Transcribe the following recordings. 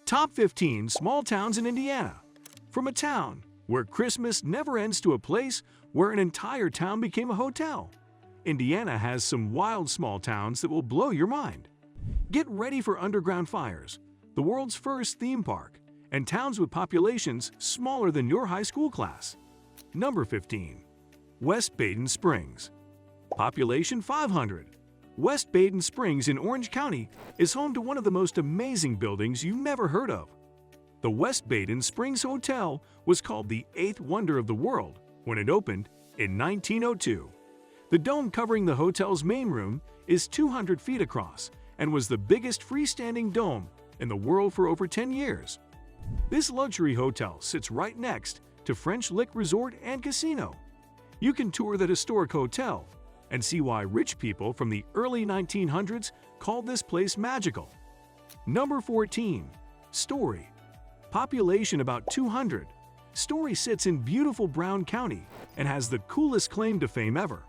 Top 15 Small Towns in Indiana. From a town where Christmas never ends to a place where an entire town became a hotel, Indiana has some wild small towns that will blow your mind. Get ready for underground fires, the world's first theme park, and towns with populations smaller than your high school class. Number 15. West Baden Springs. Population 500. West Baden Springs in Orange County is home to one of the most amazing buildings you never heard of. The West Baden Springs Hotel was called the eighth wonder of the world when it opened in 1902. The dome covering the hotel's main room is 200 feet across and was the biggest freestanding dome in the world for over 10 years. This luxury hotel sits right next to French Lick Resort and Casino. You can tour the historic hotel and see why rich people from the early 1900s called this place magical. Number 14. Story. Population about 200. Story sits in beautiful Brown County and has the coolest claim to fame ever.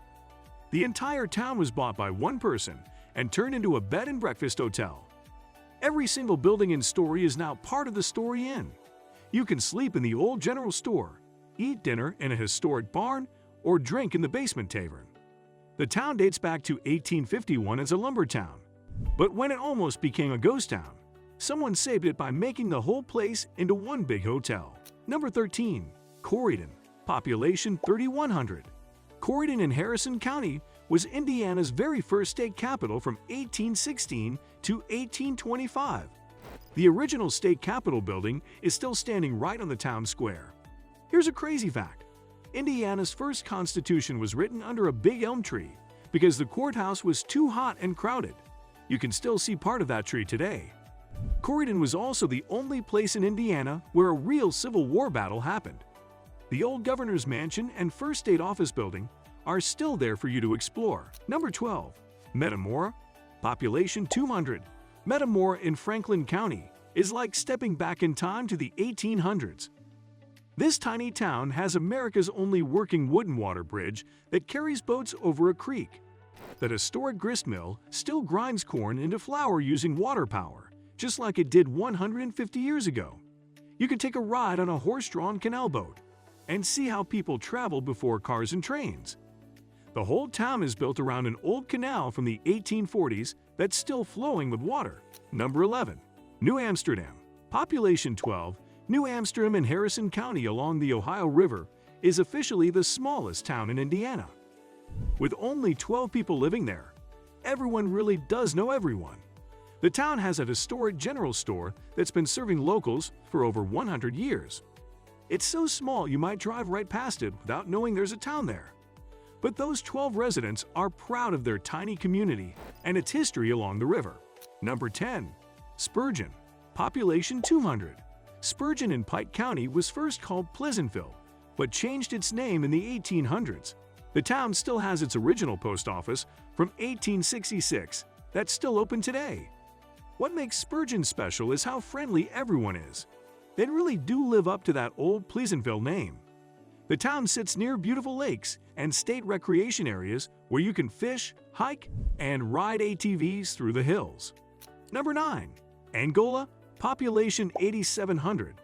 The entire town was bought by one person and turned into a bed and breakfast hotel. Every single building in Story is now part of the Story Inn. You can sleep in the old general store, eat dinner in a historic barn, or drink in the basement tavern. The town dates back to 1851 as a lumber town, but when it almost became a ghost town, someone saved it by making the whole place into one big hotel. Number 13. Corydon. Population 3,100. Corydon in Harrison County was Indiana's very first state capital from 1816 to 1825. The original state capitol building is still standing right on the town square. Here's a crazy fact. Indiana's first constitution was written under a big elm tree because the courthouse was too hot and crowded. You can still see part of that tree today. Corydon was also the only place in Indiana where a real Civil War battle happened. The old governor's mansion and first state office building are still there for you to explore. Number 12. Metamora. Population 200. Metamora in Franklin County is like stepping back in time to the 1800s. This tiny town has America's only working wooden water bridge that carries boats over a creek. That historic grist mill still grinds corn into flour using water power, just like it did 150 years ago. You can take a ride on a horse-drawn canal boat and see how people traveled before cars and trains. The whole town is built around an old canal from the 1840s that's still flowing with water. Number 11. New Amsterdam. Population 12. New Amsterdam in Harrison County along the Ohio River is officially the smallest town in Indiana. With only 12 people living there, everyone really does know everyone. The town has a historic general store that's been serving locals for over 100 years. It's so small you might drive right past it without knowing there's a town there. But those 12 residents are proud of their tiny community and its history along the river. Number 10. Spurgeon. Population 200. Spurgeon in Pike County was first called Pleasantville, but changed its name in the 1800s. The town still has its original post office from 1866 that's still open today. What makes Spurgeon special is how friendly everyone is. They really do live up to that old Pleasantville name. The town sits near beautiful lakes and state recreation areas where you can fish, hike, and ride ATVs through the hills. Number 9. Angola. Population 8,700.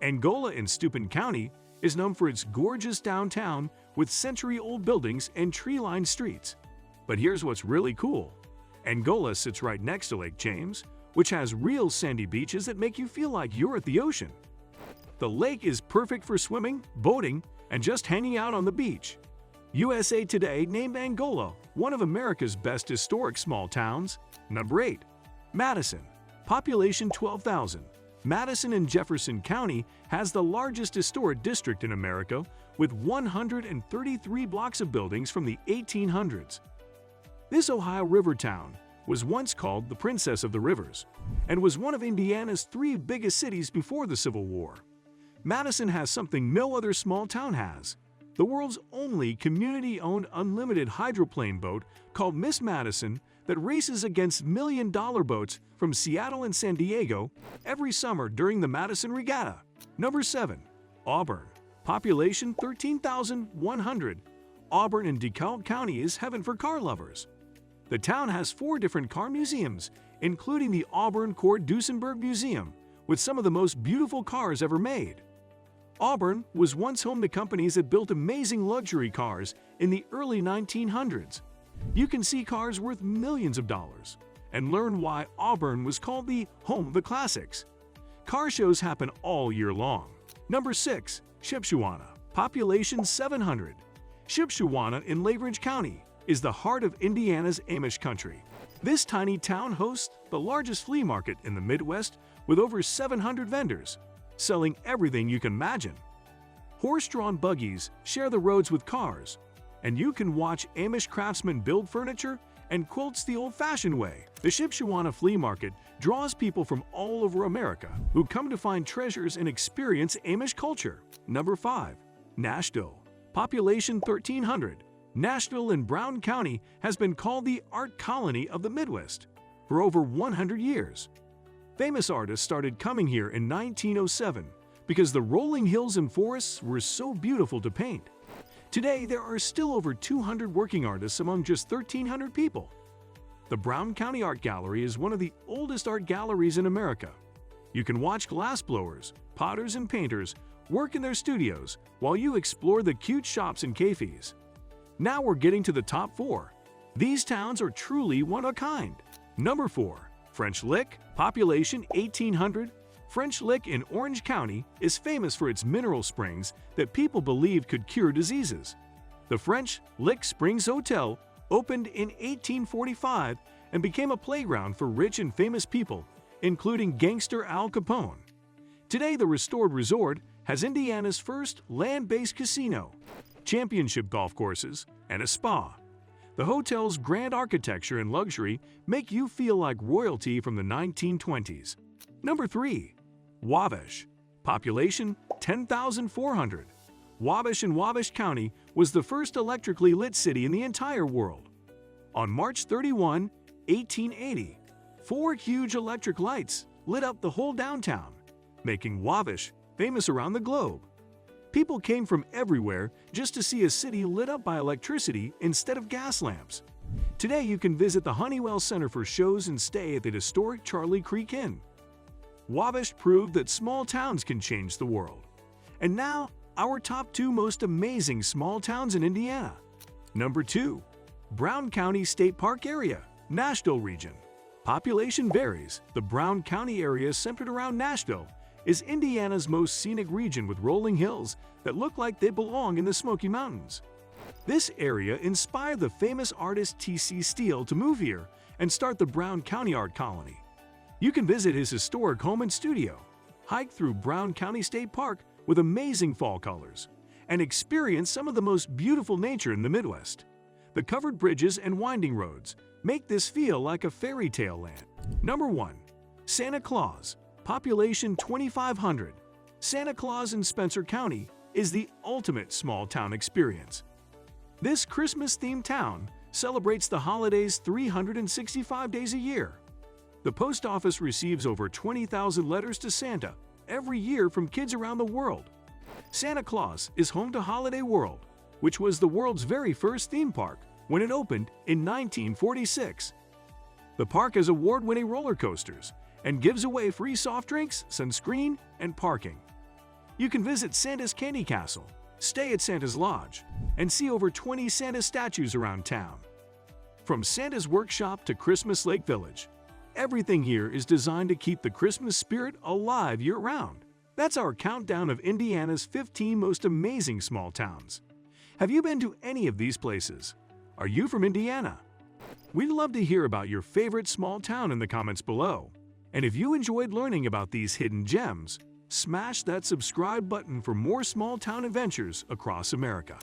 Angola in Steuben County is known for its gorgeous downtown with century-old buildings and tree-lined streets. But here's what's really cool. Angola sits right next to Lake James, which has real sandy beaches that make you feel like you're at the ocean. The lake is perfect for swimming, boating, and just hanging out on the beach. USA Today named Angola one of America's best historic small towns. Number 8. Madison. Population 12,000. Madison in Jefferson County has the largest historic district in America with 133 blocks of buildings from the 1800s. This Ohio River town was once called the Princess of the Rivers and was one of Indiana's 3 biggest cities before the Civil War. Madison has something no other small town has: the world's only community-owned unlimited hydroplane boat called Miss Madison that races against million-dollar boats from Seattle and San Diego every summer during the Madison Regatta. Number 7. Auburn. Population 13,100. Auburn in DeKalb County is heaven for car lovers. The town has 4 different car museums, including the Auburn Cord Duesenberg Museum, with some of the most beautiful cars ever made. Auburn was once home to companies that built amazing luxury cars in the early 1900s. You can see cars worth millions of dollars and learn why Auburn was called the home of the classics. Car shows happen all year long. Number 6. Shipshewana. Population 700. Shipshewana in Laveridge County is the heart of Indiana's Amish country. This tiny town hosts the largest flea market in the Midwest with over 700 vendors, selling everything you can imagine. Horse-drawn buggies share the roads with cars, and you can watch Amish craftsmen build furniture and quilts the old-fashioned way. The Shipshewana flea market draws people from all over America who come to find treasures and experience Amish culture. Number 5. Nashville. Population 1,300. Nashville in Brown County has been called the art colony of the Midwest for over 100 years. Famous artists started coming here in 1907 because the rolling hills and forests were so beautiful to paint. Today, there are still over 200 working artists among just 1,300 people. The Brown County Art Gallery is one of the oldest art galleries in America. You can watch glassblowers, potters, and painters work in their studios while you explore the cute shops and cafes. Now we're getting to the top 4. These towns are truly one of a kind. Number 4. French Lick. Population 1,800. French Lick in Orange County is famous for its mineral springs that people believed could cure diseases. The French Lick Springs Hotel opened in 1845 and became a playground for rich and famous people, including gangster Al Capone. Today, the restored resort has Indiana's first land-based casino, championship golf courses, and a spa. The hotel's grand architecture and luxury make you feel like royalty from the 1920s. Number 3. Wabash. Population 10,400. Wabash in Wabash County was the first electrically lit city in the entire world. On March 31, 1880, 4 huge electric lights lit up the whole downtown, making Wabash famous around the globe. People came from everywhere just to see a city lit up by electricity instead of gas lamps. Today, you can visit the Honeywell Center for shows and stay at the historic Charlie Creek Inn. Wabash proved that small towns can change the world. And now, our top 2 most amazing small towns in Indiana. Number 2. Brown County State Park Area, Nashville region. Population varies. The Brown County area centered around Nashville is Indiana's most scenic region with rolling hills that look like they belong in the Smoky Mountains. This area inspired the famous artist T.C. Steele to move here and start the Brown County Art Colony. You can visit his historic home and studio, hike through Brown County State Park with amazing fall colors, and experience some of the most beautiful nature in the Midwest. The covered bridges and winding roads make this feel like a fairy tale land. Number 1. Santa Claus. Population 2,500. Santa Claus in Spencer County is the ultimate small-town experience. This Christmas-themed town celebrates the holidays 365 days a year. The post office receives over 20,000 letters to Santa every year from kids around the world. Santa Claus is home to Holiday World, which was the world's very first theme park when it opened in 1946. The park has award-winning roller coasters and gives away free soft drinks, sunscreen, and parking. You can visit Santa's Candy Castle, stay at Santa's Lodge, and see over 20 Santa statues around town. From Santa's Workshop to Christmas Lake Village, everything here is designed to keep the Christmas spirit alive year-round. That's our countdown of Indiana's 15 most amazing small towns. Have you been to any of these places? Are you from Indiana? We'd love to hear about your favorite small town in the comments below. And if you enjoyed learning about these hidden gems, smash that subscribe button for more small town adventures across America.